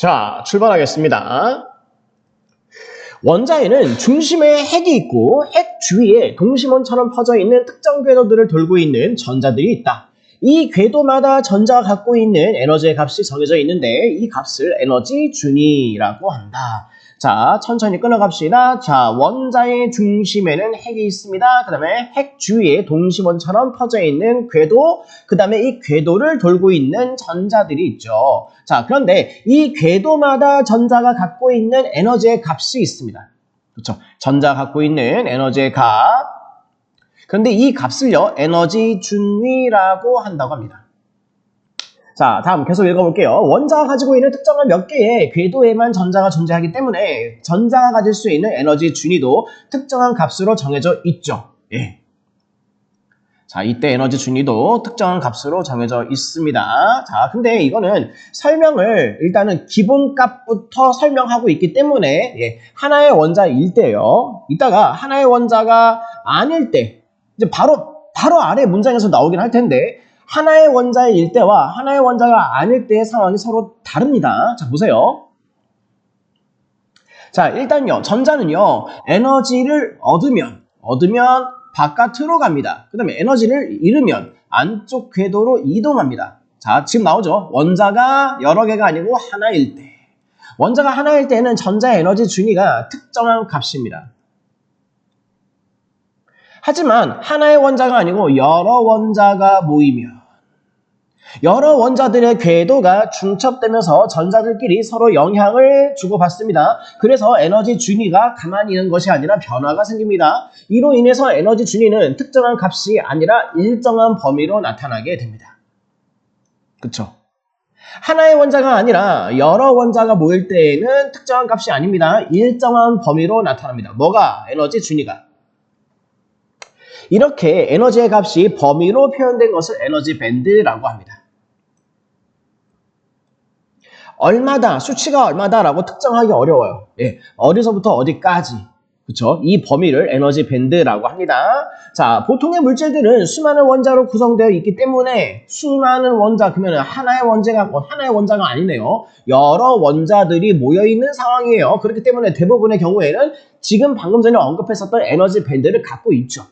자, 출발하겠습니다. 원자에는 중심에 핵이 있고 핵 주위에 동심원처럼 퍼져 있는 특정 궤도들을 돌고 있는 전자들이 있다. 이 궤도마다 전자가 갖고 있는 에너지의 값이 정해져 있는데 이 값을 에너지 준위라고 한다. 자, 천천히 끊어갑시다. 자, 원자의 중심에는 핵이 있습니다. 그 다음에 핵 주위에 동심원처럼 퍼져 있는 궤도, 그 다음에 이 궤도를 돌고 있는 전자들이 있죠. 자, 그런데 이 궤도마다 전자가 갖고 있는 에너지의 값이 있습니다. 그렇죠? 전자가 갖고 있는 에너지의 값. 그런데 이 값을요, 에너지 준위라고 한다고 합니다. 자, 다음 계속 읽어볼게요. 원자가 가지고 있는 특정한 몇 개의 궤도에만 전자가 존재하기 때문에 전자가 가질 수 있는 에너지 준위도 특정한 값으로 정해져 있죠. 예. 자, 이때 에너지 준위도 특정한 값으로 정해져 있습니다. 자, 근데 이거는 설명을 일단은 기본값부터 설명하고 있기 때문에 예, 하나의 원자일 때요. 이따가 하나의 원자가 아닐 때 이제 바로 아래 문장에서 나오긴 할 텐데 하나의 원자일 때와 하나의 원자가 아닐 때의 상황이 서로 다릅니다. 자, 보세요. 자, 일단요. 전자는요. 에너지를 얻으면 바깥으로 갑니다. 그 다음에 에너지를 잃으면 안쪽 궤도로 이동합니다. 자, 지금 나오죠. 원자가 여러 개가 아니고 하나일 때. 원자가 하나일 때는 전자의 에너지 준위가 특정한 값입니다. 하지만 하나의 원자가 아니고 여러 원자가 모이면 여러 원자들의 궤도가 중첩되면서 전자들끼리 서로 영향을 주고받습니다. 그래서 에너지 준위가 가만히 있는 것이 아니라 변화가 생깁니다. 이로 인해서 에너지 준위는 특정한 값이 아니라 일정한 범위로 나타나게 됩니다. 그쵸? 하나의 원자가 아니라 여러 원자가 모일 때에는 특정한 값이 아닙니다. 일정한 범위로 나타납니다. 뭐가? 에너지 준위가. 이렇게 에너지의 값이 범위로 표현된 것을 에너지 밴드라고 합니다. 얼마다, 수치가 얼마다라고 특정하기 어려워요. 예, 어디서부터 어디까지. 그쵸? 이 범위를 에너지 밴드라고 합니다. 자, 보통의 물질들은 수많은 원자로 구성되어 있기 때문에 수많은 원자, 그러면 하나의 원자가 아니네요. 여러 원자들이 모여있는 상황이에요. 그렇기 때문에 대부분의 경우에는 지금 방금 전에 언급했었던 에너지 밴드를 갖고 있죠.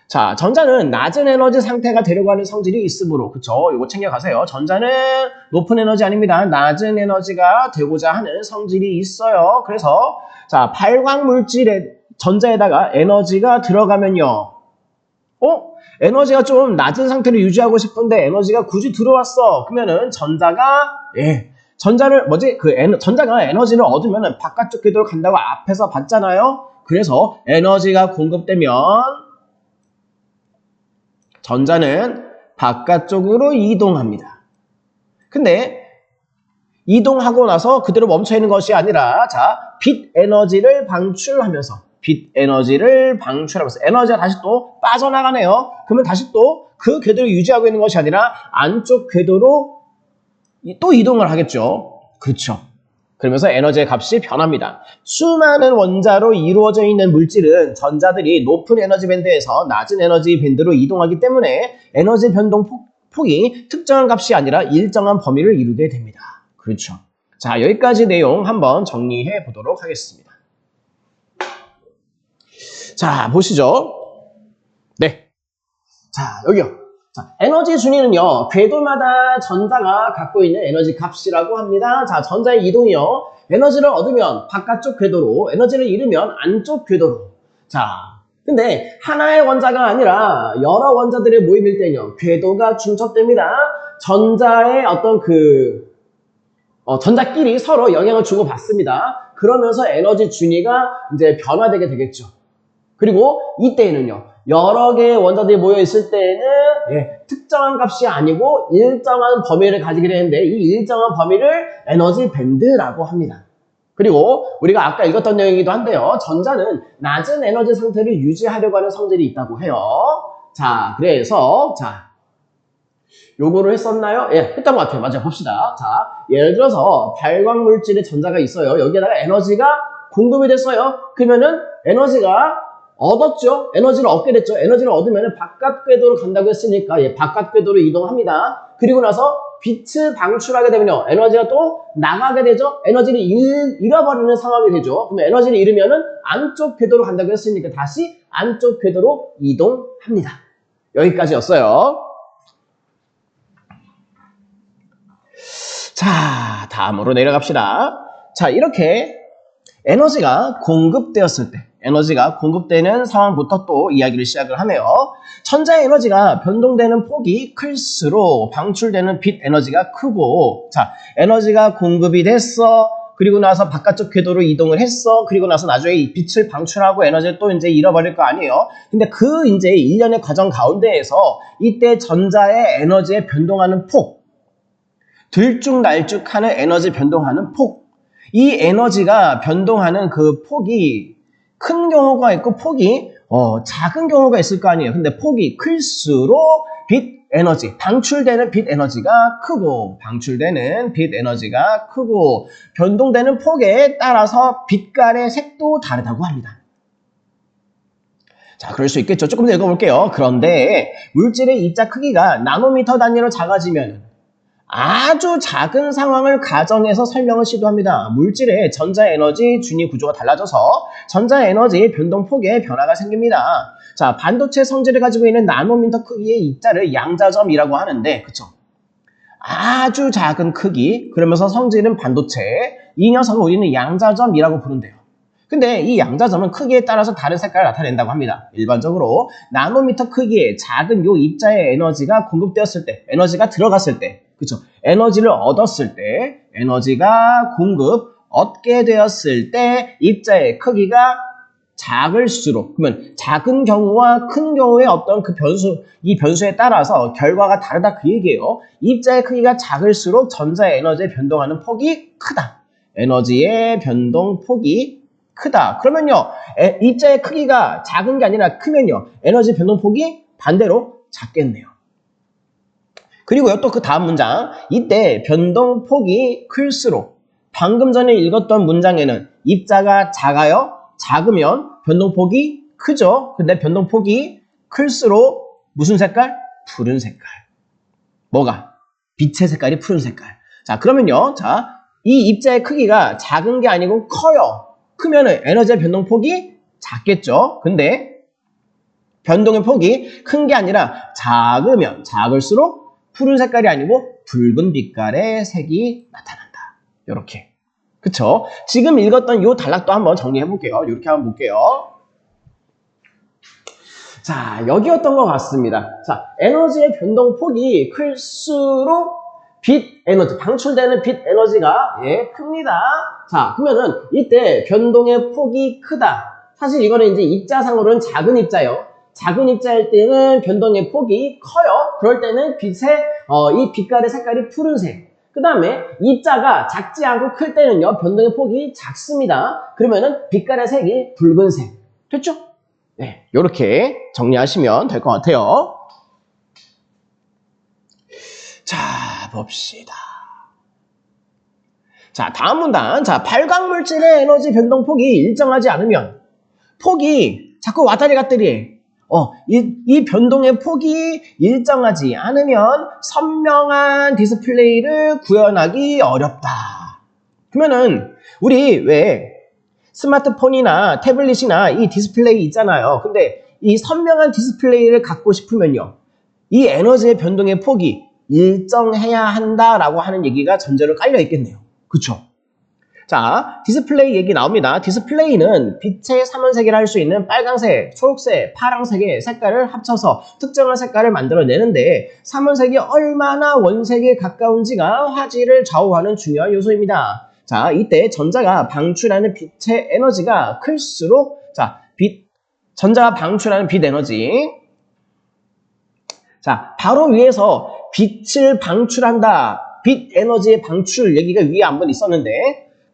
자, 전자는 낮은 에너지 상태가 되려고 하는 성질이 있으므로, 그쵸? 이거 챙겨가세요. 전자는 높은 에너지 아닙니다. 낮은 에너지가 되고자 하는 성질이 있어요. 그래서, 자, 발광 물질의 전자에다가 에너지가 들어가면요. 에너지가 좀 낮은 상태를 유지하고 싶은데 에너지가 굳이 들어왔어. 그러면은 전자가, 전자가 에너지를 얻으면은 바깥쪽 궤도로 간다고 앞에서 봤잖아요. 그래서 에너지가 공급되면 전자는 바깥쪽으로 이동합니다. 근데 이동하고 나서 그대로 멈춰 있는 것이 아니라 자, 빛 에너지를 방출하면서 에너지가 다시 또 빠져나가네요. 그러면 다시 또 그 궤도를 유지하고 있는 것이 아니라 안쪽 궤도로 또 이동을 하겠죠. 그렇죠. 그러면서 에너지의 값이 변합니다. 수많은 원자로 이루어져 있는 물질은 전자들이 높은 에너지 밴드에서 낮은 에너지 밴드로 이동하기 때문에 에너지 변동 폭이 특정한 값이 아니라 일정한 범위를 이루게 됩니다. 그렇죠. 자, 여기까지 내용 한번 정리해 보도록 하겠습니다. 자, 보시죠. 네. 자, 여기요. 자, 에너지 준위는요, 궤도마다 전자가 갖고 있는 에너지 값이라고 합니다. 자, 전자의 이동이요, 에너지를 얻으면 바깥쪽 궤도로, 에너지를 잃으면 안쪽 궤도로. 자, 근데 하나의 원자가 아니라 여러 원자들의 모임일 때는요, 궤도가 중첩됩니다. 전자의 어떤 전자끼리 서로 영향을 주고받습니다. 그러면서 에너지 준위가 이제 변화되게 되겠죠. 그리고 이때에는요, 여러 개의 원자들이 모여 있을 때에는 특정한 값이 아니고 일정한 범위를 가지게 되는데 이 일정한 범위를 에너지 밴드라고 합니다. 그리고 우리가 아까 읽었던 내용이기도 한데요. 전자는 낮은 에너지 상태를 유지하려고 하는 성질이 있다고 해요. 자, 그래서 요거를 했었나요? 예, 했던 것 같아요. 맞아요. 봅시다. 자, 예를 들어서 발광 물질의 전자가 있어요. 여기에다가 에너지가 공급이 됐어요. 그러면은 에너지가 얻었죠. 에너지를 얻게 됐죠. 에너지를 얻으면 바깥 궤도로 간다고 했으니까 바깥 궤도로 이동합니다. 그리고 나서 빛을 방출하게 되면요. 에너지가 또 나가게 되죠. 에너지를 잃어버리는 상황이 되죠. 그럼 에너지를 잃으면은 안쪽 궤도로 간다고 했으니까 다시 안쪽 궤도로 이동합니다. 여기까지였어요. 자, 다음으로 내려갑시다. 자, 이렇게 에너지가 공급되었을 때, 에너지가 공급되는 상황부터 또 이야기를 시작을 하네요. 천자의 에너지가 변동되는 폭이 클수록 방출되는 빛 에너지가 크고, 자, 에너지가 공급이 됐어. 그리고 나서 바깥쪽 궤도로 이동을 했어. 그리고 나서 나중에 이 빛을 방출하고 에너지를 또 이제 잃어버릴 거 아니에요. 근데 그 이제 일련의 과정 가운데에서 이때 전자의 에너지에 변동하는 폭, 들쭉날쭉하는 에너지 변동하는 폭, 이 에너지가 변동하는 그 폭이 큰 경우가 있고 폭이 작은 경우가 있을 거 아니에요. 근데 폭이 클수록 빛 에너지, 방출되는 빛 에너지가 크고, 방출되는 빛 에너지가 크고, 변동되는 폭에 따라서 빛깔의 색도 다르다고 합니다. 자, 그럴 수 있겠죠. 조금 더 읽어볼게요. 그런데 물질의 입자 크기가 나노미터 단위로 작아지면 아주 작은 상황을 가정해서 설명을 시도합니다. 물질의 전자에너지 준위 구조가 달라져서 전자에너지 변동폭에 변화가 생깁니다. 자, 반도체 성질을 가지고 있는 나노미터 크기의 입자를 양자점이라고 하는데, 그쵸? 아주 작은 크기, 그러면서 성질은 반도체, 이 녀석을 우리는 양자점이라고 부른대요. 근데 이 양자점은 크기에 따라서 다른 색깔을 나타낸다고 합니다. 일반적으로 나노미터 크기의 작은 요 입자의 에너지가 공급되었을 때, 에너지가 들어갔을 때, 그쵸? 에너지를 얻었을 때, 에너지가 얻게 되었을 때 입자의 크기가 작을수록, 그러면 작은 경우와 큰 경우의 어떤 그 변수, 이 변수에 따라서 결과가 다르다 그 얘기예요. 입자의 크기가 작을수록 전자의 에너지에 변동하는 폭이 크다. 에너지의 변동폭이 크다. 그러면요, 입자의 크기가 작은 게 아니라 크면요, 에너지 변동폭이 반대로 작겠네요. 그리고요, 또 그 다음 문장, 이때 변동폭이 클수록, 방금 전에 읽었던 문장에는 입자가 작으면 변동폭이 크죠. 근데 변동폭이 클수록 무슨 색깔? 푸른 색깔. 뭐가? 빛의 색깔이 푸른 색깔. 자, 그러면요, 자, 이 입자의 크기가 작은 게 아니고 커요. 크면은 에너지의 변동폭이 작겠죠. 근데 변동의 폭이 큰 게 아니라 작으면 작을수록 푸른 색깔이 아니고 붉은 빛깔의 색이 나타난다. 요렇게. 그쵸? 지금 읽었던 요 단락도 한번 정리해 볼게요. 이렇게 한번 볼게요. 자, 여기였던 것 같습니다. 자, 에너지의 변동폭이 클수록 빛 에너지, 방출되는 빛 에너지가 큽니다. 자, 그러면은 이때 변동의 폭이 크다. 사실 이거는 이제 입자상으로는 작은 입자예요. 작은 입자일 때는 변동의 폭이 커요. 그럴 때는 이 빛깔의 색깔이 푸른색. 그 다음에 입자가 작지 않고 클 때는요, 변동의 폭이 작습니다. 그러면은 빛깔의 색이 붉은색. 됐죠? 네, 요렇게 정리하시면 될 것 같아요. 자, 봅시다. 자, 다음 문단. 자, 발광물질의 에너지 변동폭이 일정하지 않으면 폭이 자꾸 왔다리 갔다리 해. 이 변동의 폭이 일정하지 않으면 선명한 디스플레이를 구현하기 어렵다. 그러면은 우리 왜 스마트폰이나 태블릿이나 이 디스플레이 있잖아요. 근데 이 선명한 디스플레이를 갖고 싶으면요, 이 에너지의 변동의 폭이 일정해야 한다라고 하는 얘기가 전제로 깔려 있겠네요. 그쵸? 자, 디스플레이 얘기 나옵니다. 디스플레이는 빛의 삼원색이라 할 수 있는 빨강색, 초록색, 파랑색의 색깔을 합쳐서 특정한 색깔을 만들어내는데 삼원색이 얼마나 원색에 가까운지가 화질을 좌우하는 중요한 요소입니다. 자, 이때 전자가 방출하는 빛의 에너지가 클수록, 자, 전자가 방출하는 빛 에너지. 자, 바로 위에서 빛을 방출한다. 빛 에너지의 방출 얘기가 위에 한번 있었는데,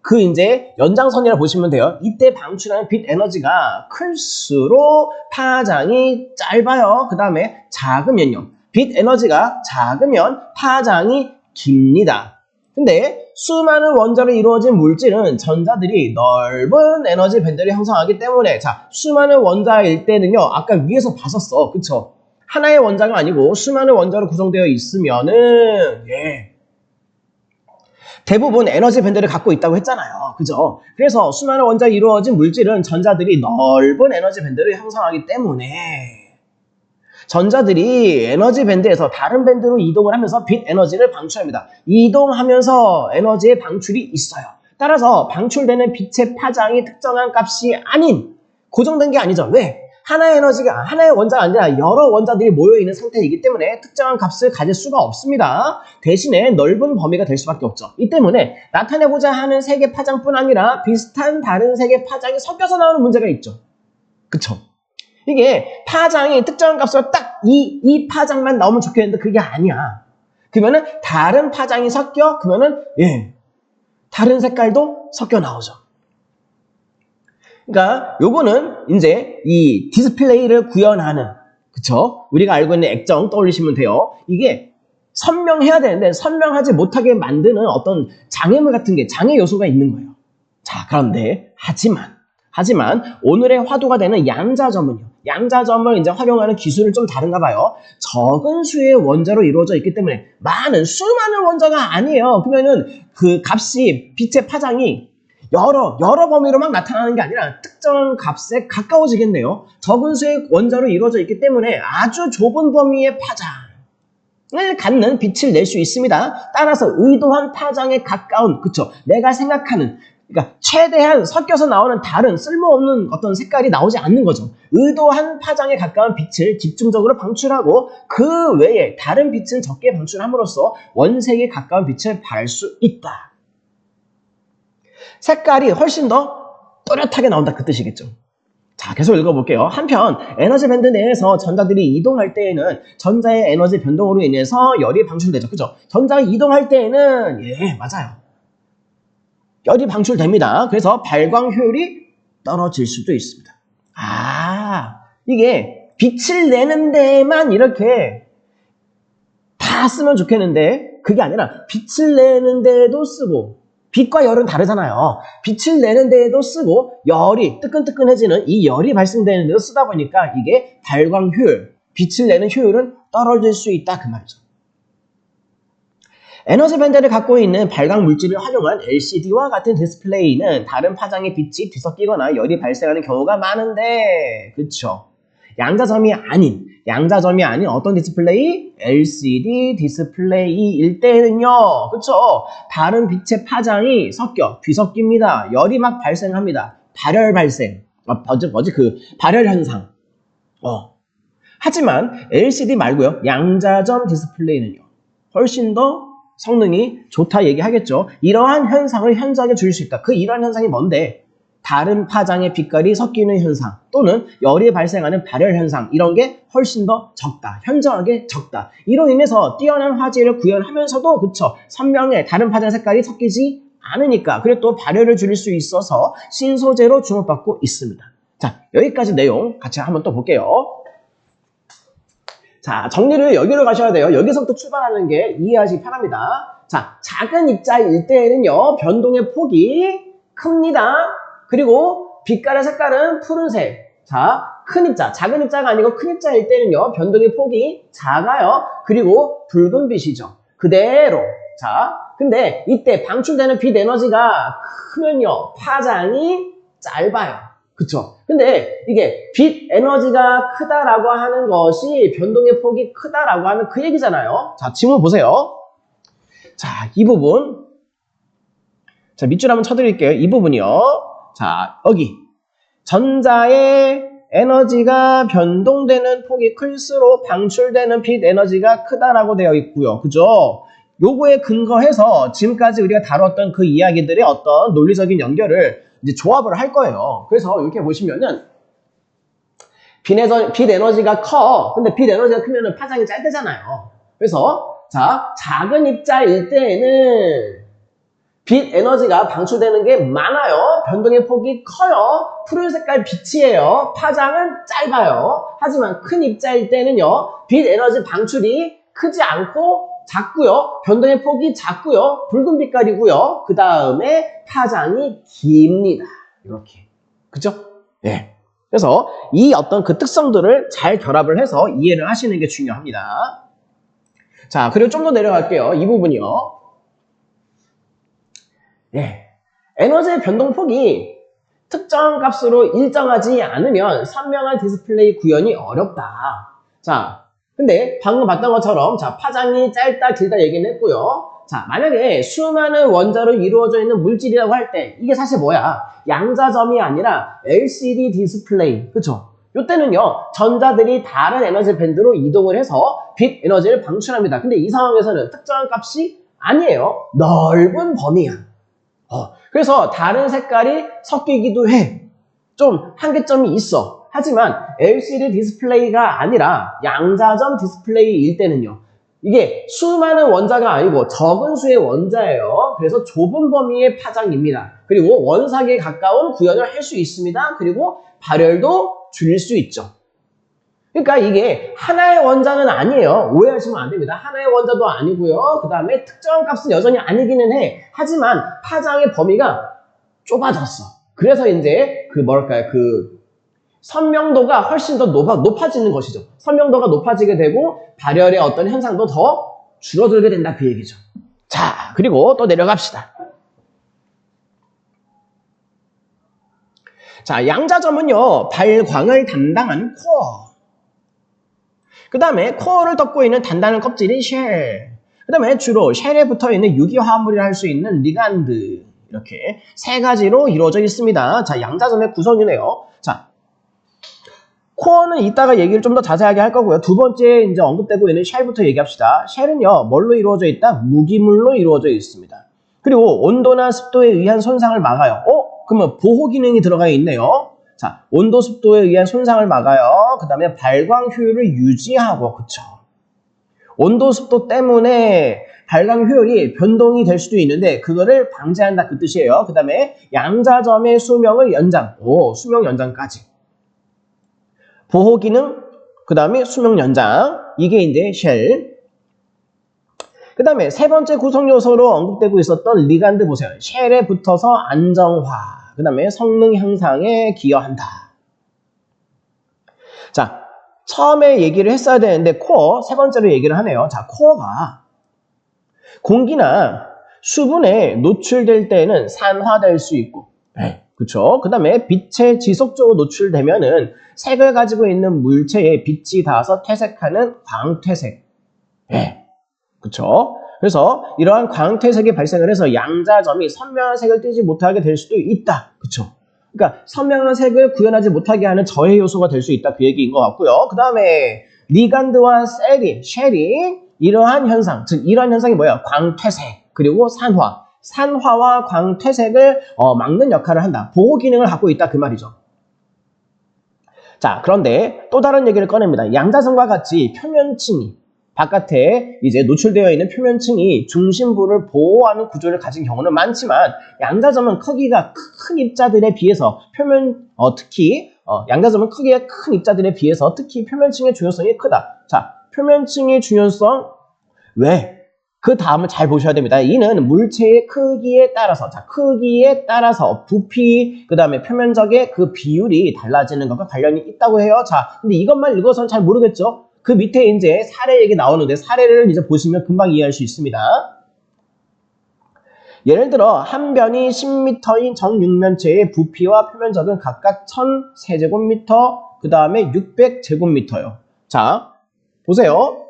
그 이제 연장선이라 보시면 돼요. 이때 방출하는 빛 에너지가 클수록 파장이 짧아요. 그 다음에 작으면요, 빛 에너지가 작으면 파장이 깁니다. 근데 수많은 원자로 이루어진 물질은 전자들이 넓은 에너지 밴드를 형성하기 때문에, 자, 수많은 원자일 때는요, 아까 위에서 봤었어. 그쵸? 하나의 원자가 아니고 수많은 원자로 구성되어 있으면은 대부분 에너지 밴드를 갖고 있다고 했잖아요. 그죠? 그래서 수많은 원자로 이루어진 물질은 전자들이 넓은 에너지 밴드를 형성하기 때문에 전자들이 에너지 밴드에서 다른 밴드로 이동을 하면서 빛 에너지를 방출합니다. 이동하면서 에너지의 방출이 있어요. 따라서 방출되는 빛의 파장이 특정한 값이 아닌 고정된 게 아니죠. 왜? 하나의 에너지가 하나의 원자가 아니라 여러 원자들이 모여있는 상태이기 때문에 특정한 값을 가질 수가 없습니다. 대신에 넓은 범위가 될 수밖에 없죠. 이 때문에 나타내고자 하는 색의 파장뿐 아니라 비슷한 다른 색의 파장이 섞여서 나오는 문제가 있죠. 그쵸? 이게 파장이 특정한 값으로 딱 이 파장만 나오면 좋겠는데 그게 아니야. 그러면은 다른 파장이 섞여 그러면은 다른 색깔도 섞여 나오죠. 그러니까 요거는 이제 이 디스플레이를 구현하는 그쵸? 우리가 알고 있는 액정 떠올리시면 돼요. 이게 선명해야 되는데 선명하지 못하게 만드는 어떤 장애물 같은 게 장애 요소가 있는 거예요. 자, 그런데 하지만 오늘의 화두가 되는 양자점은요. 양자점을 이제 활용하는 기술은 좀 다른가 봐요. 적은 수의 원자로 이루어져 있기 때문에 수많은 원자가 아니에요. 그러면은 그 값이 빛의 파장이 여러 범위로 막 나타나는 게 아니라 특정 값에 가까워지겠네요. 적은 수의 원자로 이루어져 있기 때문에 아주 좁은 범위의 파장을 갖는 빛을 낼 수 있습니다. 따라서 의도한 파장에 가까운, 그쵸? 내가 생각하는, 그러니까 최대한 섞여서 나오는 다른 쓸모없는 어떤 색깔이 나오지 않는 거죠. 의도한 파장에 가까운 빛을 집중적으로 방출하고 그 외에 다른 빛은 적게 방출함으로써 원색에 가까운 빛을 발할 수 있다. 색깔이 훨씬 더 또렷하게 나온다 그 뜻이겠죠. 자, 계속 읽어볼게요. 한편 에너지 밴드 내에서 전자들이 이동할 때에는 전자의 에너지 변동으로 인해서 열이 방출되죠. 그죠? 전자가 이동할 때에는 맞아요. 열이 방출됩니다. 그래서 발광 효율이 떨어질 수도 있습니다. 이게 빛을 내는 데만 이렇게 다 쓰면 좋겠는데 그게 아니라 빛을 내는 데도 쓰고 빛과 열은 다르잖아요. 빛을 내는 데에도 쓰고 열이 뜨끈뜨끈해지는 이 열이 발생되는 데도 쓰다 보니까 이게 발광 효율, 빛을 내는 효율은 떨어질 수 있다 그 말이죠. 에너지 밴드를 갖고 있는 발광 물질을 활용한 LCD와 같은 디스플레이는 다른 파장의 빛이 뒤섞이거나 열이 발생하는 경우가 많은데 그쵸? 양자점이 아닌 어떤 디스플레이? LCD 디스플레이일 때는요. 그쵸? 다른 빛의 파장이 뒤섞입니다. 열이 막 발생합니다. 발열 발생. 발열 현상. 하지만 LCD 말고요. 양자점 디스플레이는요. 훨씬 더 성능이 좋다 얘기하겠죠. 이러한 현상을 현저하게 줄일 수 있다. 이러한 현상이 뭔데? 다른 파장의 빛깔이 섞이는 현상 또는 열이 발생하는 발열 현상 이런 게 훨씬 더 적다. 현저하게 적다. 이로 인해서 뛰어난 화질을 구현하면서도 그쵸? 선명해 다른 파장 색깔이 섞이지 않으니까 그리고 또 발열을 줄일 수 있어서 신소재로 주목받고 있습니다. 자, 여기까지 내용 같이 한번 또 볼게요. 자, 정리를 여기로 가셔야 돼요. 여기서부터 출발하는 게 이해하시기 편합니다. 자, 작은 입자일 때에는요, 변동의 폭이 큽니다. 그리고 빛깔의 색깔은 푸른색. 자, 작은 입자가 아니고 큰 입자일 때는요, 변동의 폭이 작아요. 그리고 붉은 빛이죠. 그대로. 자, 근데 이때 방출되는 빛 에너지가 크면요, 파장이 짧아요. 그쵸? 근데 이게 빛 에너지가 크다라고 하는 것이 변동의 폭이 크다라고 하는 그 얘기잖아요. 자, 지문 보세요. 자, 이 부분. 자, 밑줄 한번 쳐드릴게요. 이 부분이요. 자, 여기. 전자의 에너지가 변동되는 폭이 클수록 방출되는 빛 에너지가 크다라고 되어 있고요. 그죠? 요거에 근거해서 지금까지 우리가 다뤘던 그 이야기들의 어떤 논리적인 연결을 이제 조합을 할 거예요. 그래서 이렇게 보시면은 빛 에너지가 커. 근데 빛 에너지가 크면은 파장이 짧대잖아요. 그래서 자, 작은 입자일 때에는 빛 에너지가 방출되는 게 많아요. 변동의 폭이 커요. 푸른 색깔 빛이에요. 파장은 짧아요. 하지만 큰 입자일 때는요. 빛 에너지 방출이 크지 않고 작고요. 변동의 폭이 작고요. 붉은 빛깔이고요. 그 다음에 파장이 깁니다. 이렇게. 그죠? 예. 그래서 이 어떤 그 특성들을 잘 결합을 해서 이해를 하시는 게 중요합니다. 자, 그리고 좀 더 내려갈게요. 이 부분이요. 예. 에너지의 변동폭이 특정한 값으로 일정하지 않으면 선명한 디스플레이 구현이 어렵다. 자, 근데 방금 봤던 것처럼 자, 파장이 짧다 길다 얘기는 했고요. 자, 만약에 수많은 원자로 이루어져 있는 물질이라고 할 때 이게 사실 뭐야? 양자점이 아니라 LCD 디스플레이. 그쵸? 이때는요, 전자들이 다른 에너지 밴드로 이동을 해서 빛 에너지를 방출합니다. 근데 이 상황에서는 특정한 값이 아니에요. 넓은 범위야. 그래서 다른 색깔이 섞이기도 해. 좀 한계점이 있어. 하지만 LCD 디스플레이가 아니라 양자점 디스플레이일 때는요. 이게 수많은 원자가 아니고 적은 수의 원자예요. 그래서 좁은 범위의 파장입니다. 그리고 원삭에 가까운 구현을 할 수 있습니다. 그리고 발열도 줄일 수 있죠. 그러니까 이게 하나의 원자는 아니에요. 오해하시면 안 됩니다. 하나의 원자도 아니고요. 그 다음에 특정한 값은 여전히 아니기는 해. 하지만 파장의 범위가 좁아졌어. 그래서 이제 선명도가 훨씬 더 높아지는 것이죠. 선명도가 높아지게 되고 발열의 어떤 현상도 더 줄어들게 된다 그 얘기죠. 자, 그리고 또 내려갑시다. 자, 양자점은요, 발광을 담당하는 코어. 그 다음에 코어를 덮고 있는 단단한 껍질이 쉘. 그 다음에 주로 쉘에 붙어 있는 유기화합물이라 할 수 있는 리간드. 이렇게 세 가지로 이루어져 있습니다. 자, 양자점의 구성이네요. 자, 코어는 이따가 얘기를 좀 더 자세하게 할 거고요. 두 번째 이제 언급되고 있는 쉘부터 얘기합시다. 쉘은요, 뭘로 이루어져 있다? 무기물로 이루어져 있습니다. 그리고 온도나 습도에 의한 손상을 막아요. 그러면 보호 기능이 들어가 있네요. 자, 온도, 습도에 의한 손상을 막아요. 그 다음에 발광 효율을 유지하고, 그쵸. 온도, 습도 때문에 발광 효율이 변동이 될 수도 있는데, 그거를 방지한다, 그 뜻이에요. 그 다음에 양자점의 수명을 연장. 수명 연장까지. 보호 기능, 그 다음에 수명 연장. 이게 이제 쉘. 그 다음에 세 번째 구성 요소로 언급되고 있었던 리간드 보세요. 쉘에 붙어서 안정화. 그 다음에 성능 향상에 기여한다. 자, 처음에 얘기를 했어야 되는데 코어 세 번째로 얘기를 하네요. 자, 코어가 공기나 수분에 노출될 때는 산화될 수 있고, 그쵸? 그 다음에 빛에 지속적으로 노출되면은 색을 가지고 있는 물체에 빛이 닿아서 퇴색하는 광퇴색. 그쵸? 그래서 이러한 광퇴색이 발생을 해서 양자점이 선명한 색을 띠지 못하게 될 수도 있다. 그쵸? 그러니까 선명한 색을 구현하지 못하게 하는 저해 요소가 될 수 있다. 그 얘기인 것 같고요. 그 다음에 리간드와 쉘이 이러한 현상, 즉 이러한 현상이 뭐야? 광퇴색 그리고 산화. 산화와 광퇴색을 막는 역할을 한다. 보호 기능을 갖고 있다. 그 말이죠. 자, 그런데 또 다른 얘기를 꺼냅니다. 양자점과 같이 표면층이 바깥에 이제 노출되어 있는 표면층이 중심부를 보호하는 구조를 가진 경우는 많지만 양자점은 크기가 큰 입자들에 비해서 양자점은 크기가 큰 입자들에 비해서 특히 표면층의 중요성이 크다. 자, 표면층의 중요성 왜? 그 다음을 잘 보셔야 됩니다. 이는 물체의 크기에 따라서 부피, 그 다음에 표면적의 그 비율이 달라지는 것과 관련이 있다고 해요. 자, 근데 이것만 읽어서는 잘 모르겠죠? 그 밑에 이제 사례 얘기 나오는데 사례를 이제 보시면 금방 이해할 수 있습니다. 예를 들어 한 변이 10m인 정육면체의 부피와 표면적은 각각 1000세제곱미터, 그 다음에 600제곱미터요. 자, 보세요.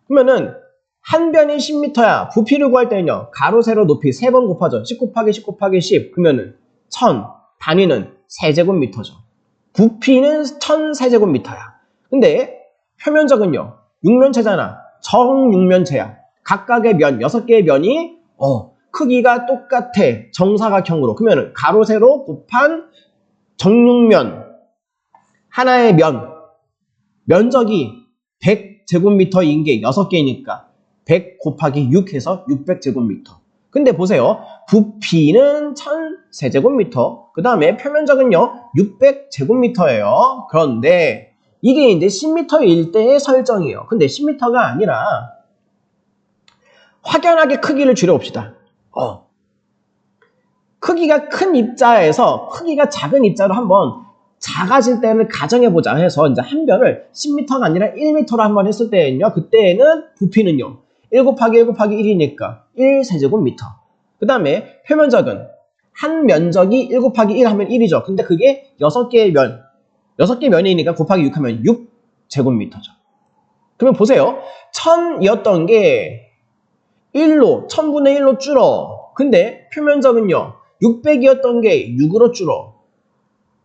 그러면은 한 변이 10m야. 부피를 구할 때는요. 가로, 세로, 높이 3번 곱하죠. 10 곱하기 10 곱하기 10. 그러면은 1000, 단위는 세제곱미터죠. 부피는 1000세제곱미터야. 근데 표면적은요. 육면체잖아. 정육면체야. 각각의 면, 6개의 면이 크기가 똑같아. 정사각형으로. 그러면 가로, 세로 곱한 정육면 하나의 면적이 100제곱미터인 게 6개니까 100 곱하기 6 해서 600제곱미터. 근데 보세요. 부피는 1000세제곱미터. 그 다음에 표면적은요. 600제곱미터예요. 그런데 이게 이제 10m일 때의 설정이에요. 근데 10m가 아니라 확연하게 크기를 줄여봅시다. 크기가 큰 입자에서 크기가 작은 입자로 한번 작아질 때를 가정해보자 해서 이제 한 변을 10m가 아니라 1m로 한번 했을 때는요. 그때는 부피는요. 1 곱하기 1 곱하기 1이니까 1세제곱미터. 그 다음에 표면적은 한 면적이 1 곱하기 1 하면 1이죠. 근데 그게 6개의 면, 6개 면이니까 곱하기 6 하면 6제곱미터죠. 그러면 보세요. 1000이었던 게 1로, 1000분의 1로 줄어. 근데 표면적은요, 600이었던 게 6으로 줄어.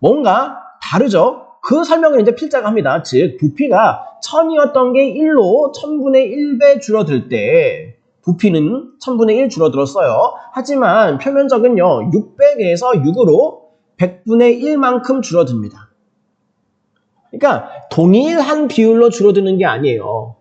뭔가 다르죠? 그 설명을 이제 필자가 합니다. 즉, 부피가 1000이었던 게 1로 1000분의 1배 줄어들 때, 부피는 1000분의 1 줄어들었어요. 하지만 표면적은요, 600에서 6으로 100분의 1만큼 줄어듭니다. 그러니까 동일한 비율로 줄어드는 게 아니에요.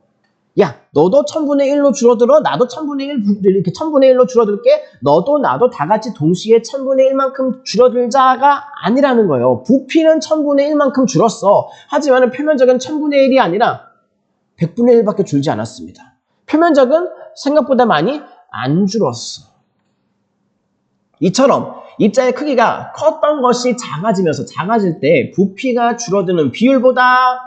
야, 너도 1000분의 1로 줄어들어? 나도 1000분의 1, 이렇게 1000분의 1로 줄어들게? 너도 나도 다 같이 동시에 1000분의 1만큼 줄어들자가 아니라는 거예요. 부피는 1000분의 1만큼 줄었어. 하지만 표면적은 1000분의 1이 아니라 100분의 1밖에 줄지 않았습니다. 표면적은 생각보다 많이 안 줄었어. 이처럼 입자의 크기가 컸던 것이 작아지면서 작아질 때 부피가 줄어드는 비율보다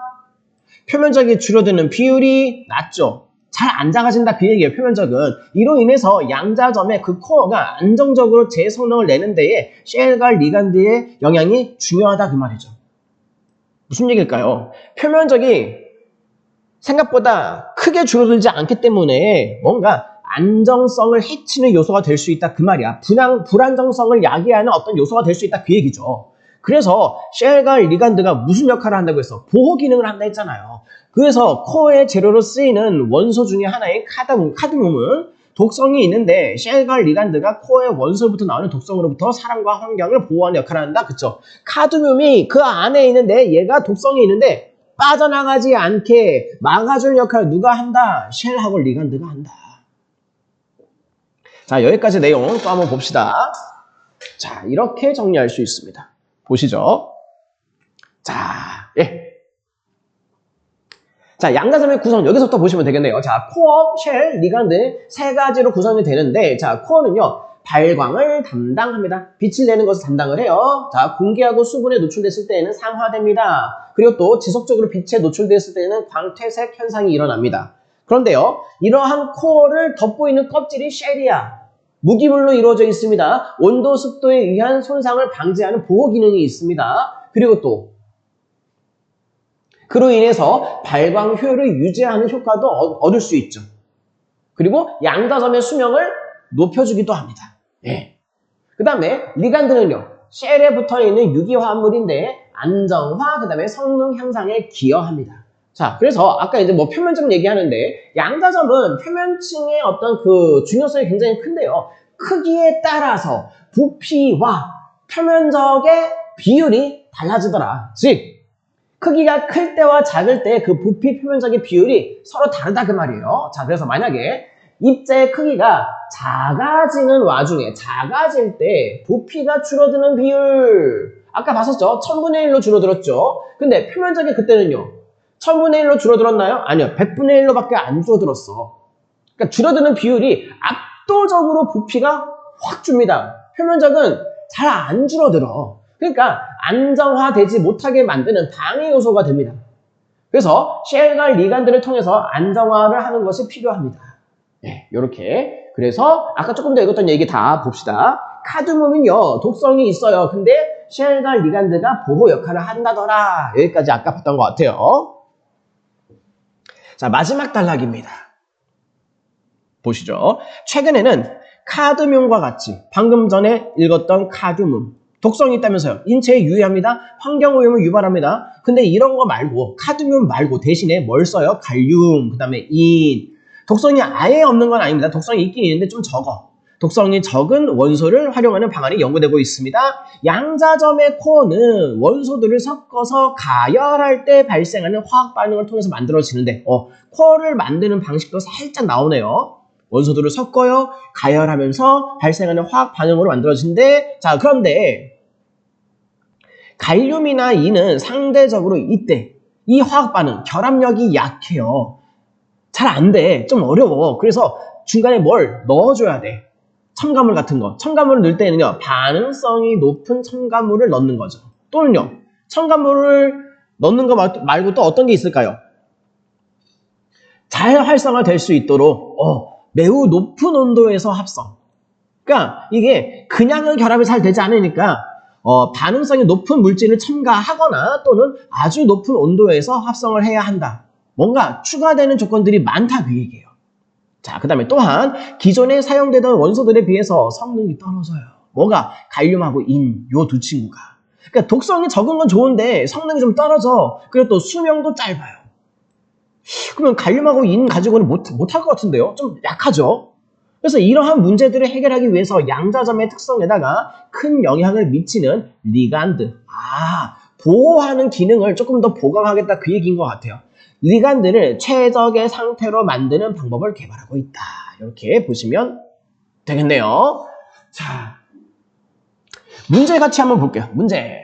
표면적이 줄어드는 비율이 낮죠. 잘 안 작아진다 그 얘기예요. 표면적은. 이로 인해서 양자점의 그 코어가 안정적으로 제 성능을 내는 데에 쉘과 리간드의 영향이 중요하다 그 말이죠. 무슨 얘기일까요? 표면적이 생각보다 크게 줄어들지 않기 때문에 뭔가 안정성을 해치는 요소가 될 수 있다 그 말이야. 불안정성을 야기하는 어떤 요소가 될 수 있다 그 얘기죠. 그래서 쉘과 리간드가 무슨 역할을 한다고 해서 보호 기능을 한다 했잖아요. 그래서 코어의 재료로 쓰이는 원소 중에 하나인 카드뮴은 독성이 있는데 쉘과 리간드가 코어의 원소부터 나오는 독성으로부터 사람과 환경을 보호하는 역할을 한다. 그쵸? 카드뮴이 그 안에 있는데 얘가 독성이 있는데 빠져나가지 않게 막아줄 역할을 누가 한다? 쉘하고 리간드가 한다. 자, 여기까지 내용 또 한번 봅시다. 자, 이렇게 정리할 수 있습니다. 보시죠. 자, 예. 자, 양자점의 구성 여기서부터 보시면 되겠네요. 자, 코어, 쉘, 리간드 세 가지로 구성이 되는데, 자, 코어는요, 발광을 담당합니다. 빛을 내는 것을 담당을 해요. 자, 공기하고 수분에 노출됐을 때에는 상화됩니다. 그리고 또 지속적으로 빛에 노출됐을 때에는 광퇴색 현상이 일어납니다. 그런데요, 이러한 코어를 덮고 있는 껍질이 쉘이야. 무기물로 이루어져 있습니다. 온도, 습도에 의한 손상을 방지하는 보호 기능이 있습니다. 그리고 또 그로 인해서 발광 효율을 유지하는 효과도 얻을 수 있죠. 그리고 양자점의 수명을 높여주기도 합니다. 예. 그 다음에 리간드는요. 쉘에 붙어있는 유기화합물인데 안정화, 그 다음에 성능 향상에 기여합니다. 자, 그래서 아까 이제 뭐 표면적 얘기하는데 양자점은 표면층의 어떤 그 중요성이 굉장히 큰데요. 크기에 따라서 부피와 표면적의 비율이 달라지더라. 즉, 크기가 클 때와 작을 때 그 부피 표면적의 비율이 서로 다르다 그 말이에요. 자, 그래서 만약에 입자의 크기가 작아지는 와중에 작아질 때 부피가 줄어드는 비율 아까 봤었죠? 1000분의 1로 줄어들었죠? 근데 표면적이 그때는요. 1000분의 1로 줄어들었나요? 아니요. 100분의 1로 밖에 안 줄어들었어. 그러니까 줄어드는 비율이 압도적으로 부피가 확 줍니다. 표면적은 잘 안 줄어들어. 그러니까 안정화되지 못하게 만드는 방해 요소가 됩니다. 그래서 쉘과 리간드를 통해서 안정화를 하는 것이 필요합니다. 네, 요렇게. 그래서 아까 조금 더 읽었던 얘기 다 봅시다. 카드뮴은요, 독성이 있어요. 근데 쉘과 리간드가 보호 역할을 한다더라. 여기까지 아까 봤던 것 같아요. 자, 마지막 단락입니다. 보시죠. 최근에는 카드뮴과 같이 방금 전에 읽었던 카드뮴 독성이 있다면서요. 인체에 유해합니다. 환경오염을 유발합니다. 근데 이런 거 말고 카드뮴 말고 대신에 뭘 써요? 갈륨, 그 다음에 인. 독성이 아예 없는 건 아닙니다. 독성이 있긴 있는데 좀 적어. 독성이 적은 원소를 활용하는 방안이 연구되고 있습니다. 양자점의 코어는 원소들을 섞어서 가열할 때 발생하는 화학 반응을 통해서 만들어지는데 코어를 만드는 방식도 살짝 나오네요. 원소들을 섞어요. 가열하면서 발생하는 화학 반응으로 만들어지는데 자, 그런데 갈륨이나 인은 상대적으로 이때 이 화학 반응, 결합력이 약해요. 잘 안 돼. 좀 어려워. 그래서 중간에 뭘 넣어줘야 돼. 첨가물 같은 거. 첨가물을 넣을 때는요. 반응성이 높은 첨가물을 넣는 거죠. 또는요. 첨가물을 넣는 거 말고 또 어떤 게 있을까요? 잘 활성화될 수 있도록 매우 높은 온도에서 합성. 그러니까 이게 그냥은 결합이 잘 되지 않으니까 반응성이 높은 물질을 첨가하거나 또는 아주 높은 온도에서 합성을 해야 한다. 뭔가 추가되는 조건들이 많다 그 얘기예요. 자, 그 다음에 또한 기존에 사용되던 원소들에 비해서 성능이 떨어져요. 뭐가? 갈륨하고 인, 요 두 친구가. 그러니까 독성이 적은 건 좋은데 성능이 좀 떨어져. 그리고 또 수명도 짧아요. 그러면 갈륨하고 인 가지고는 못할 것 같은데요? 좀 약하죠? 그래서 이러한 문제들을 해결하기 위해서 양자점의 특성에다가 큰 영향을 미치는 리간드, 보호하는 기능을 조금 더 보강하겠다 그 얘기인 것 같아요. 리간드를 최적의 상태로 만드는 방법을 개발하고 있다. 이렇게 보시면 되겠네요. 자, 문제 같이 한번 볼게요. 문제.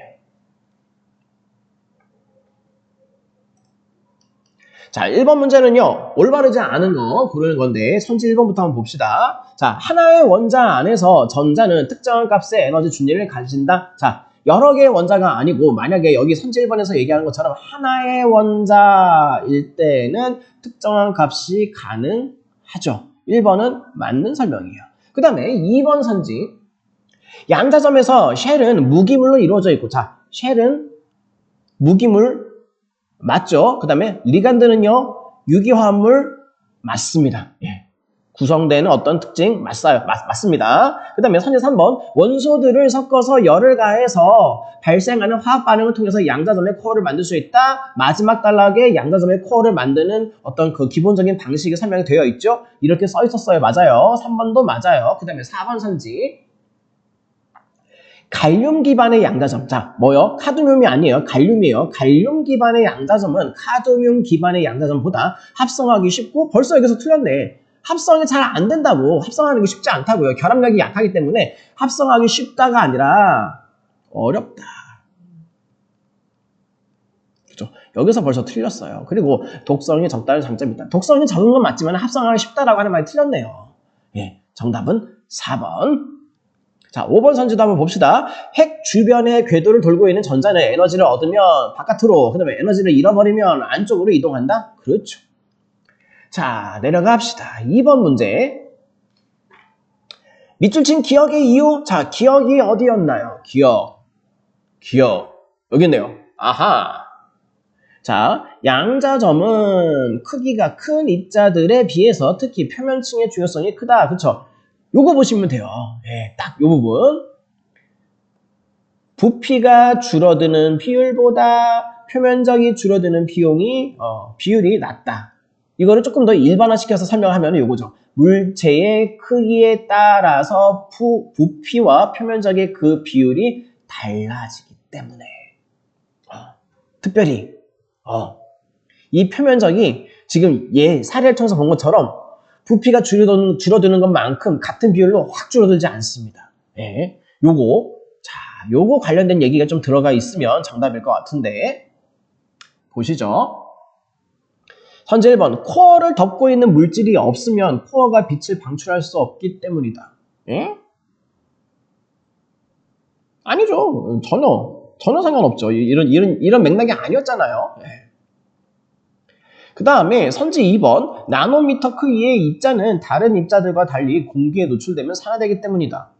자, 1번 문제는요, 올바르지 않은 거 고르는 건데, 선지 1번부터 한번 봅시다. 자, 하나의 원자 안에서 전자는 특정한 값의 에너지 준위를 가진다. 자, 여러 개의 원자가 아니고, 만약에 여기 선지 1번에서 얘기하는 것처럼 하나의 원자일 때는 특정한 값이 가능하죠. 1번은 맞는 설명이에요. 그 다음에 2번 선지. 양자점에서 쉘은 무기물로 이루어져 있고, 자, 쉘은 무기물, 맞죠? 그 다음에 리간드는요, 유기화합물 맞습니다. 예. 구성되는 어떤 특징 맞습니다. 그 다음에 선제 3번 원소들을 섞어서 열을 가해서 발생하는 화학 반응을 통해서 양자점의 코어를 만들 수 있다. 마지막 단락에 양자점의 코어를 만드는 어떤 그 기본적인 방식이 설명이 되어 있죠. 이렇게 써 있었어요. 맞아요. 3번도 맞아요. 그 다음에 4번 선지. 갈륨 기반의 양자점. 자, 뭐요? 카드뮴이 아니에요. 갈륨이에요. 갈륨 기반의 양자점은 카드뮴 기반의 양자점보다 합성하기 쉽고, 벌써 여기서 틀렸네. 합성이 잘 안 된다고. 합성하는 게 쉽지 않다고요. 결합력이 약하기 때문에 합성하기 쉽다가 아니라 어렵다. 그렇죠? 여기서 벌써 틀렸어요. 그리고 독성이 적다는 장점이 있다. 독성이 적은 건 맞지만 합성하기 쉽다라고 하는 말이 틀렸네요. 예, 정답은 4번. 자, 5번 선지도 한번 봅시다. 핵 주변의 궤도를 돌고 있는 전자는 에너지를 얻으면 바깥으로, 그 다음에 에너지를 잃어버리면 안쪽으로 이동한다? 그렇죠. 자, 내려갑시다. 2번 문제. 밑줄 친 기억의 이유. 자, 기억이 어디였나요? 기억. 여기 있네요. 아하. 자, 양자점은 크기가 큰 입자들에 비해서 특히 표면층의 중요성이 크다. 그쵸? 요거 보시면 돼요. 네, 딱 요 부분. 부피가 줄어드는 비율보다 표면적이 줄어드는 비율이 낮다. 이거를 조금 더 일반화시켜서 설명하면 요거죠. 물체의 크기에 따라서 부피와 표면적의 그 비율이 달라지기 때문에. 특별히 이 표면적이 지금 사례를 통해서 본 것처럼 부피가 줄어드는 것만큼 같은 비율로 확 줄어들지 않습니다. 예, 요거 관련된 얘기가 좀 들어가 있으면 정답일 것 같은데, 보시죠. 선제 1번, 코어를 덮고 있는 물질이 없으면 코어가 빛을 방출할 수 없기 때문이다. 예? 아니죠. 전혀 상관없죠. 이런 맥락이 아니었잖아요. 예. 그 다음에 선지 2번, 나노미터 크기의 입자는 다른 입자들과 달리 공기에 노출되면 산화되기 때문이다.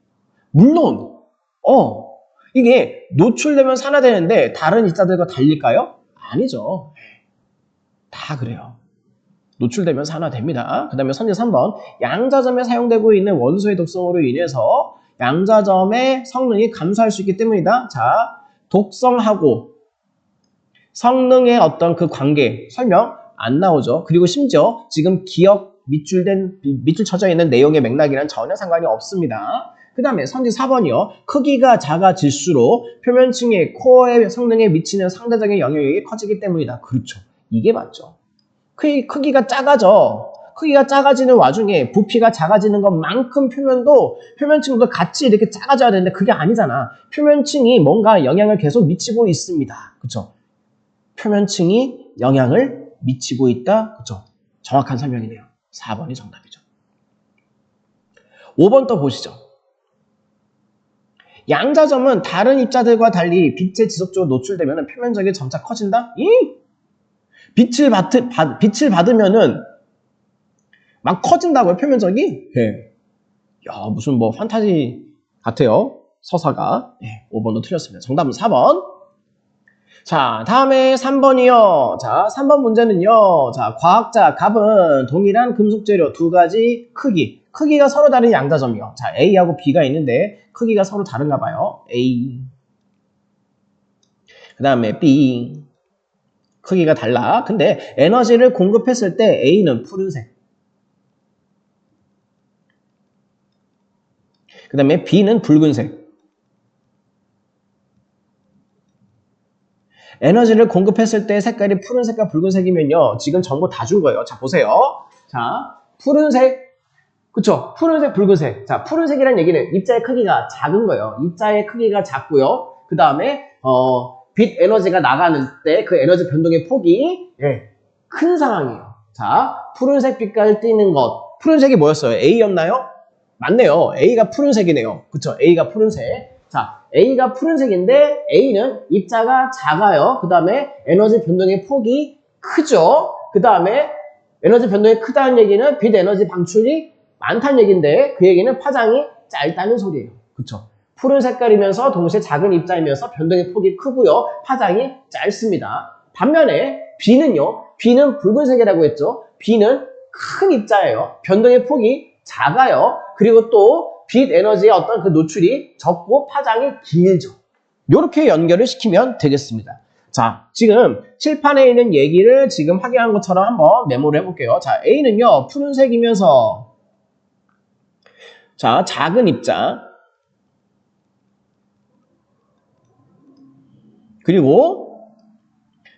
물론 이게 노출되면 산화되는데 다른 입자들과 달릴까요? 아니죠. 다 그래요. 노출되면 산화됩니다. 그 다음에 선지 3번, 양자점에 사용되고 있는 원소의 독성으로 인해서 양자점의 성능이 감소할 수 있기 때문이다. 자, 독성하고 성능의 어떤 그 관계 설명 안 나오죠. 그리고 심지어 지금 밑줄 쳐져 있는 내용의 맥락이랑 전혀 상관이 없습니다. 그 다음에 선지 4번이요. 크기가 작아질수록 표면층의 코어의 성능에 미치는 상대적인 영향력이 커지기 때문이다. 그렇죠. 이게 맞죠. 크기가 작아져. 크기가 작아지는 와중에 부피가 작아지는 것만큼 표면층도 같이 이렇게 작아져야 되는데 그게 아니잖아. 표면층이 뭔가 영향을 계속 미치고 있습니다. 그렇죠? 표면층이 영향을 미치고 있다. 그렇죠? 정확한 설명이네요. 4번이 정답이죠. 5번 또 보시죠. 양자점은 다른 입자들과 달리 빛에 지속적으로 노출되면 표면적이 점차 커진다? 빛을 받으면은 막 커진다고요, 표면적이? 네. 야, 무슨 뭐 판타지 같아요. 서사가. 네, 5번도 틀렸습니다. 정답은 4번. 자, 다음에 3번이요. 자, 3번 문제는요. 자, 과학자 갑은 동일한 금속 재료 두 가지 크기가 서로 다른 양자점이요. 자, A하고 B가 있는데 크기가 서로 다른가 봐요. A. 그 다음에 B. 크기가 달라. 근데 에너지를 공급했을 때 A는 푸른색. 그 다음에 B는 붉은색. 에너지를 공급했을 때 색깔이 푸른색과 붉은색이면요. 지금 정보 다 준 거예요. 자, 보세요. 자, 푸른색. 그쵸? 푸른색, 붉은색. 자, 푸른색이라는 얘기는 입자의 크기가 작은 거예요. 입자의 크기가 작고요. 그 다음에 빛 에너지가 나가는 때 그 에너지 변동의 폭이 큰 상황이에요. 자, 푸른색 빛깔 띄는 것. 푸른색이 뭐였어요? A였나요? 맞네요. A가 푸른색이네요. 그쵸? A가 푸른색. 자, A가 푸른색인데 A는 입자가 작아요. 그 다음에 에너지 변동의 폭이 크죠. 그 다음에 에너지 변동이 크다는 얘기는 빛 에너지 방출이 많다는 얘기인데 그 얘기는 파장이 짧다는 소리예요. 그쵸? 푸른 색깔이면서 동시에 작은 입자이면서 변동의 폭이 크고요. 파장이 짧습니다. 반면에 B는요. B는 붉은색이라고 했죠. B는 큰 입자예요. 변동의 폭이 작아요. 그리고 또 빛 에너지의 어떤 그 노출이 적고 파장이 길죠. 이렇게 연결을 시키면 되겠습니다. 자, 지금 칠판에 있는 얘기를 지금 확인한 것처럼 한번 메모를 해볼게요. 자, A는요. 푸른색이면서 자, 작은 입자 그리고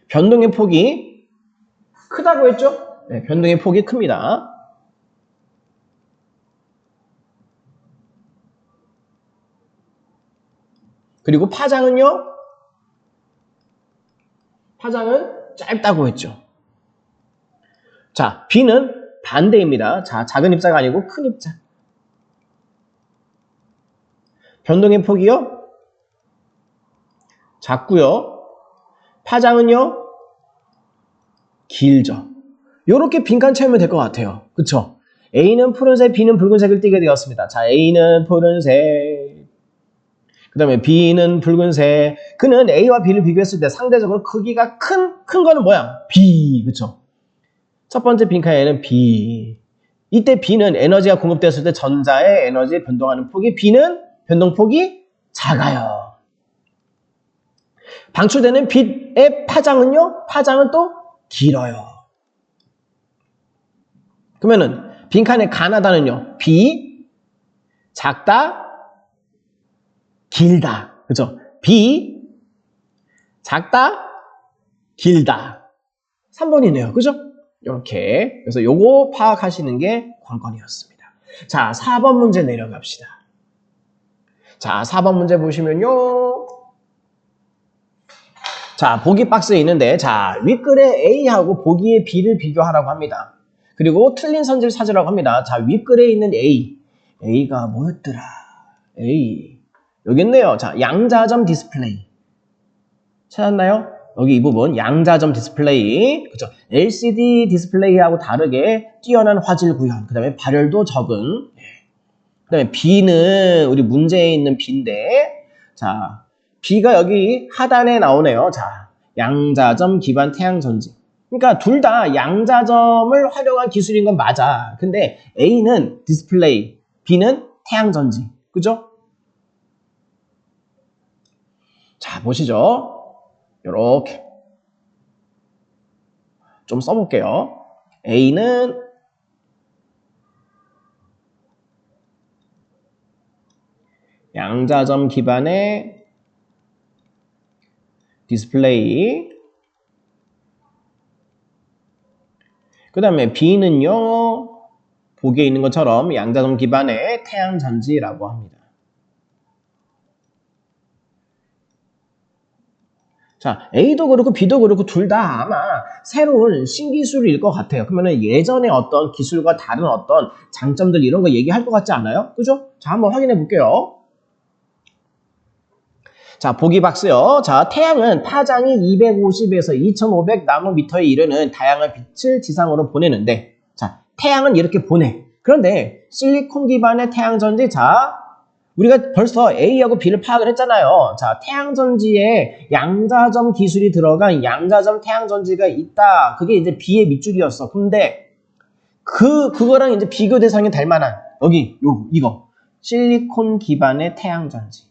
변동의 폭이 크다고 했죠? 네, 변동의 폭이 큽니다. 그리고 파장은요? 파장은 짧다고 했죠. 자, B는 반대입니다. 자, 작은 입자가 아니고 큰 입자. 변동의 폭이요? 작고요. 파장은요? 길죠. 이렇게 빈칸 채우면 될 것 같아요. 그쵸? A는 푸른색, B는 붉은색을 띠게 되었습니다. 자, A는 푸른색. 그 다음에 B는 붉은색. 그는 A와 B를 비교했을 때 상대적으로 크기가 큰 거는 뭐야? B. 그쵸? 첫 번째 빈칸에는 B. 이때 B는 에너지가 공급되었을 때 전자의 에너지에 변동하는 폭이 B는 변동폭이 작아요. 방출되는 빛의 파장은요? 파장은 또 길어요. 그러면은 빈칸의 가나다는요? B 작다 길다. 그죠? B 작다 길다. 3번이네요. 그죠? 이렇게. 그래서 요거 파악하시는 게 관건이었습니다. 자, 4번 문제 내려갑시다. 자, 4번 문제 보시면요. 자, 보기 박스에 있는데, 자, 윗글에 A하고 보기에 B를 비교하라고 합니다. 그리고 틀린 선지를 찾으라고 합니다. 자, 윗글에 있는 A가 뭐였더라? A. 여기 있네요. 자, 양자점 디스플레이. 찾았나요? 여기 이 부분, 양자점 디스플레이. 그죠? LCD 디스플레이하고 다르게 뛰어난 화질 구현. 그 다음에 발열도 적은. 그 다음에 B는 우리 문제에 있는 B인데, 자, B가 여기 하단에 나오네요. 자, 양자점 기반 태양전지. 그러니까 둘 다 양자점을 활용한 기술인 건 맞아. 근데 A는 디스플레이, B는 태양전지. 그죠? 자, 보시죠. 요렇게. 좀 써볼게요. A는 양자점 기반의 디스플레이. 그 다음에 B는요, 보기에 있는 것처럼 양자점 기반의 태양전지라고 합니다. 자, A도 그렇고 B도 그렇고 둘 다 아마 새로운 신기술일 것 같아요. 그러면 예전에 어떤 기술과 다른 어떤 장점들 이런 거 얘기할 것 같지 않아요? 그죠? 자, 한번 확인해 볼게요. 자, 보기 박스요. 자, 태양은 파장이 250에서 2500 나노미터에 이르는 다양한 빛을 지상으로 보내는데, 자, 태양은 이렇게 보내. 그런데 실리콘 기반의 태양전지, 자, 우리가 벌써 A하고 B를 파악을 했잖아요. 자, 태양전지에 양자점 기술이 들어간 양자점 태양전지가 있다. 그게 이제 B의 밑줄이었어. 근데 그거랑 이제 비교 대상이 될 만한 이거 실리콘 기반의 태양전지.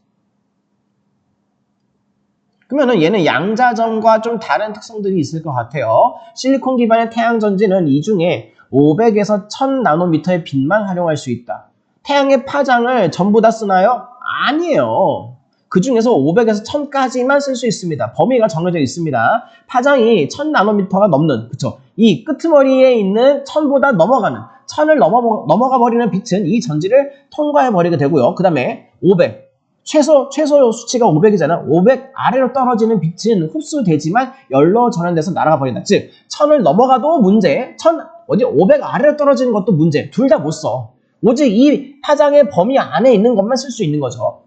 그러면은 얘는 양자점과 좀 다른 특성들이 있을 것 같아요. 실리콘 기반의 태양전지는 이 중에 500에서 1000 나노미터의 빛만 활용할 수 있다. 태양의 파장을 전부 다 쓰나요? 아니에요. 그 중에서 500에서 1000까지만 쓸 수 있습니다. 범위가 정해져 있습니다. 파장이 1000 나노미터가 넘는, 그쵸? 이 끄트머리에 있는 1000보다 넘어가는, 1000을 넘어가 버리는 빛은 이 전지를 통과해 버리게 되고요. 그 다음에 500. 최소 수치가 500이잖아. 500 아래로 떨어지는 빛은 흡수되지만 열로 전환돼서 날아가 버린다. 즉, 1000을 넘어가도 문제, 500 아래로 떨어지는 것도 문제. 둘 다 못 써. 오직 이 파장의 범위 안에 있는 것만 쓸 수 있는 거죠.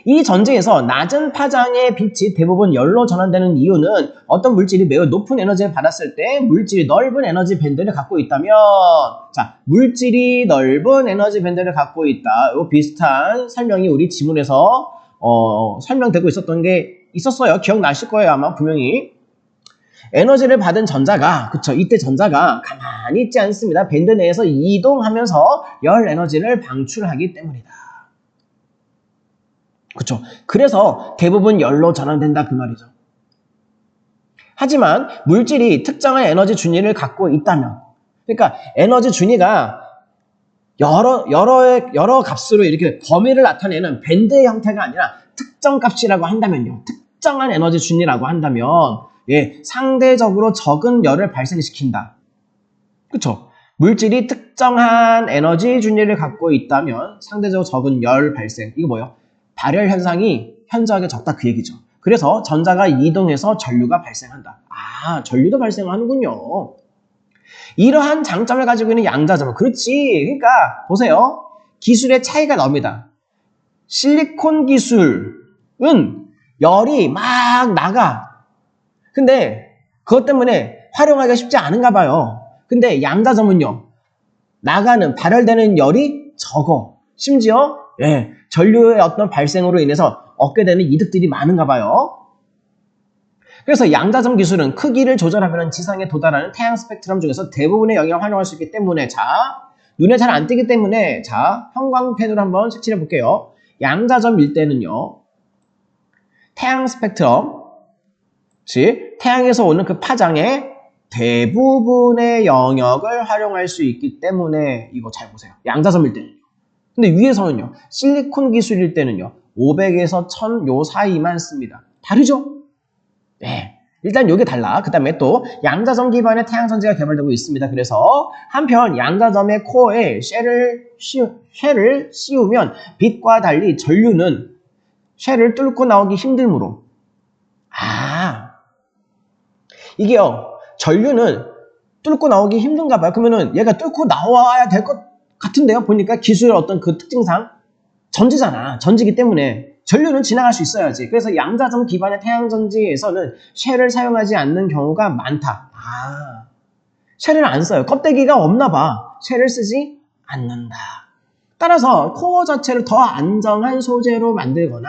이 전지에서 낮은 파장의 빛이 대부분 열로 전환되는 이유는 어떤 물질이 매우 높은 에너지를 받았을 때 물질이 넓은 에너지 밴드를 갖고 있다면, 자, 물질이 넓은 에너지 밴드를 갖고 있다. 요 비슷한 설명이 우리 지문에서 설명되고 있었던 게 있었어요. 기억나실 거예요, 아마 분명히. 에너지를 받은 전자가, 그쵸, 이때 전자가 가만히 있지 않습니다. 밴드 내에서 이동하면서 열 에너지를 방출하기 때문이다. 그쵸. 그래서 대부분 열로 전환된다 그 말이죠. 하지만 물질이 특정한 에너지 준위를 갖고 있다면, 그러니까 에너지 준위가 여러 값으로 이렇게 범위를 나타내는 밴드의 형태가 아니라 특정 값이라고 한다면요. 특정한 에너지 준위라고 한다면, 예, 상대적으로 적은 열을 발생시킨다. 그쵸. 물질이 특정한 에너지 준위를 갖고 있다면 상대적으로 적은 열 발생. 이거 뭐예요? 발열 현상이 현저하게 적다 그 얘기죠. 그래서 전자가 이동해서 전류가 발생한다. 아, 전류도 발생하는군요. 이러한 장점을 가지고 있는 양자점은, 그렇지. 그러니까 보세요. 기술의 차이가 납니다. 실리콘 기술은 열이 막 나가. 근데 그것 때문에 활용하기가 쉽지 않은가 봐요. 근데 양자점은요, 나가는 발열되는 열이 적어. 심지어 전류의 어떤 발생으로 인해서 얻게 되는 이득들이 많은가 봐요. 그래서 양자점 기술은 크기를 조절하면 지상에 도달하는 태양 스펙트럼 중에서 대부분의 영역을 활용할 수 있기 때문에, 자, 눈에 잘 안 띄기 때문에, 자, 형광펜으로 한번 색칠해 볼게요. 양자점일 때는요, 태양 스펙트럼, 즉 태양에서 오는 그 파장의 대부분의 영역을 활용할 수 있기 때문에, 이거 잘 보세요. 양자점일 때는요. 근데 위에서는요, 실리콘 기술일 때는요, 500에서 1000 요 사이만 씁니다. 다르죠? 네. 일단 요게 달라. 그 다음에 또 양자점 기반의 태양전지가 개발되고 있습니다. 그래서 한편 양자점의 코어에 쉘을 씌우면 빛과 달리 전류는 쉘을 뚫고 나오기 힘들므로, 이게요, 전류는 뚫고 나오기 힘든가 봐요. 그러면은 얘가 뚫고 나와야 될 것 같은데요. 보니까 기술의 어떤 그 특징상 전지잖아. 전지기 때문에 전류는 지나갈 수 있어야지. 그래서 양자점 기반의 태양전지에서는 쉘을 사용하지 않는 경우가 많다. 쉘을 안 써요. 껍데기가 없나 봐. 쉘을 쓰지 않는다. 따라서 코어 자체를 더 안정한 소재로 만들거나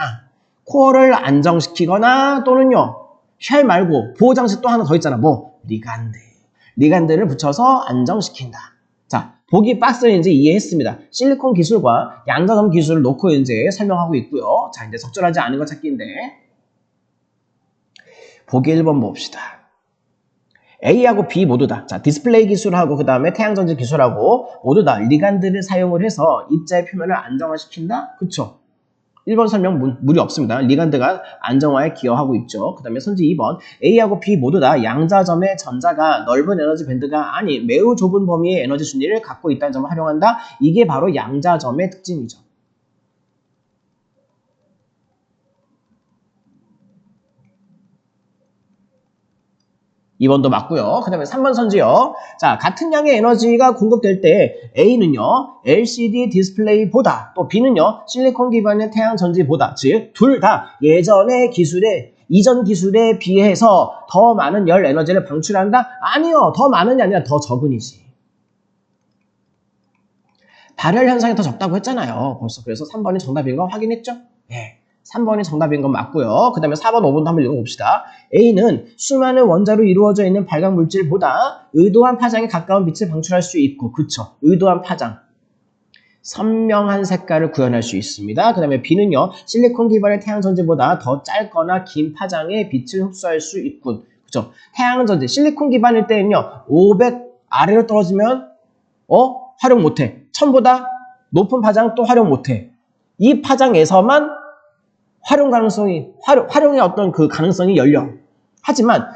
코어를 안정시키거나, 또는요, 쉘 말고 보호장치 또 하나 더 있잖아. 뭐? 리간드를 붙여서 안정시킨다. 자, 보기 박스를 이제 이해했습니다. 실리콘 기술과 양자점 기술을 놓고 이제 설명하고 있고요. 자, 이제 적절하지 않은 거 찾기인데, 보기 1번 봅시다. A하고 B 모두 다, 자, 디스플레이 기술하고 그 다음에 태양전지 기술하고 모두 다 리간드를 사용을 해서 입자의 표면을 안정화시킨다? 그쵸? 1번 설명 무리 없습니다. 리간드가 안정화에 기여하고 있죠. 그 다음에 선지 2번, A하고 B 모두 다 양자점의 전자가 넓은 에너지 밴드가 아닌 매우 좁은 범위의 에너지 준위를 갖고 있다는 점을 활용한다. 이게 바로 양자점의 특징이죠. 2번도 맞고요. 그 다음에 3번 선지요. 자, 같은 양의 에너지가 공급될 때 A는요, LCD 디스플레이보다, 또 B는요, 실리콘 기반의 태양전지보다, 즉 둘 다 이전 기술에 비해서 더 많은 열 에너지를 방출한다? 아니요. 더 많은이 아니라 더 적은이지. 발열 현상이 더 적다고 했잖아요. 벌써. 그래서 3번이 정답인 거 확인했죠? 예. 3번이 정답인 건 맞고요. 그 다음에 4번, 5번도 한번 읽어봅시다. A는 수많은 원자로 이루어져 있는 발광 물질보다 의도한 파장에 가까운 빛을 방출할 수 있고, 그쵸? 의도한 파장. 선명한 색깔을 구현할 수 있습니다. 그 다음에 B는요, 실리콘 기반의 태양전지보다 더 짧거나 긴 파장의 빛을 흡수할 수 있군. 그쵸? 태양전지, 실리콘 기반일 때는요, 500 아래로 떨어지면, 활용 못해. 1000보다 높은 파장 또 활용 못해. 이 파장에서만 활용의 어떤 그 가능성이 열려. 하지만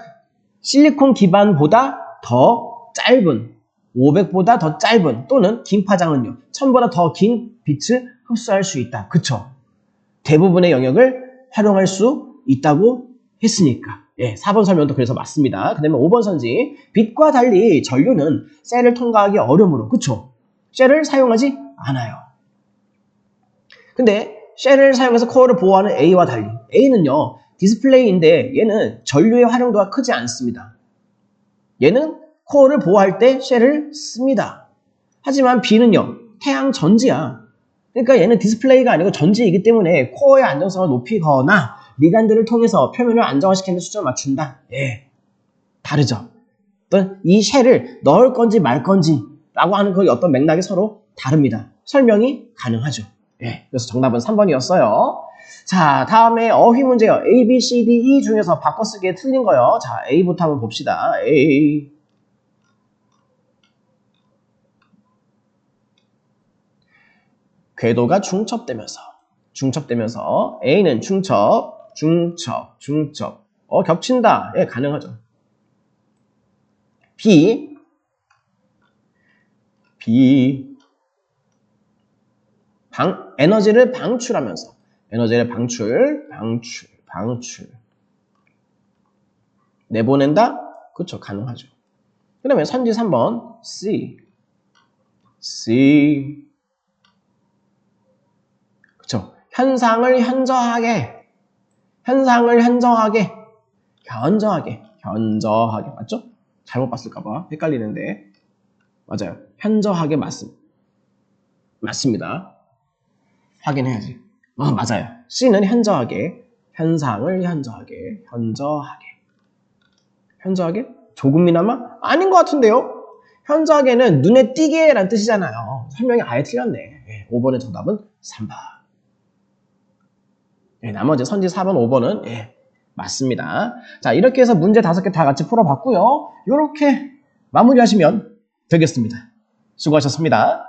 실리콘 기반보다 더 짧은, 500보다 더 짧은 또는 긴 파장은요, 1000보다 더 긴 빛을 흡수할 수 있다. 그쵸? 대부분의 영역을 활용할 수 있다고 했으니까. 예, 4번 설명도 그래서 맞습니다. 그 다음에 5번 선지. 빛과 달리 전류는 셀을 통과하기 어려우므로, 그쵸? 셀을 사용하지 않아요. 근데 셀을 사용해서 코어를 보호하는 A와 달리 A는요, 디스플레이인데 얘는 전류의 활용도가 크지 않습니다. 얘는 코어를 보호할 때 셀을 씁니다. 하지만 B는요, 태양 전지야. 그러니까 얘는 디스플레이가 아니고 전지이기 때문에 코어의 안정성을 높이거나 미간들을 통해서 표면을 안정화시키는 수준을 맞춘다. 예, 다르죠. 어떤 이 쉘을 넣을 건지 말 건지 라고 하는 그 어떤 맥락이 서로 다릅니다. 설명이 가능하죠. 예, 그래서 정답은 3번이었어요. 자, 다음에 어휘 문제요. A, B, C, D, E 중에서 바꿔쓰기에 틀린 거요. 자, A부터 한번 봅시다. A. 궤도가 중첩되면서 A는 중첩. 겹친다. 예, 가능하죠. B. 에너지를 방출하면서 방출 내보낸다? 그쵸, 가능하죠. 그 다음에 선지 3번 C 그쵸, 현상을 현저하게 맞죠? 잘못 봤을까봐 헷갈리는데 맞아요. 현저하게 맞습니다. 확인해야지. 맞아요. C는 현저하게, 현상을 현저하게. 조금이나마? 아닌 것 같은데요? 현저하게는 눈에 띄게 라는 뜻이잖아요. 설명이 아예 틀렸네. 예, 5번의 정답은 3번. 예, 나머지 선지 4번, 5번은 예, 맞습니다. 자, 이렇게 해서 문제 5개 다 같이 풀어봤고요. 이렇게 마무리하시면 되겠습니다. 수고하셨습니다.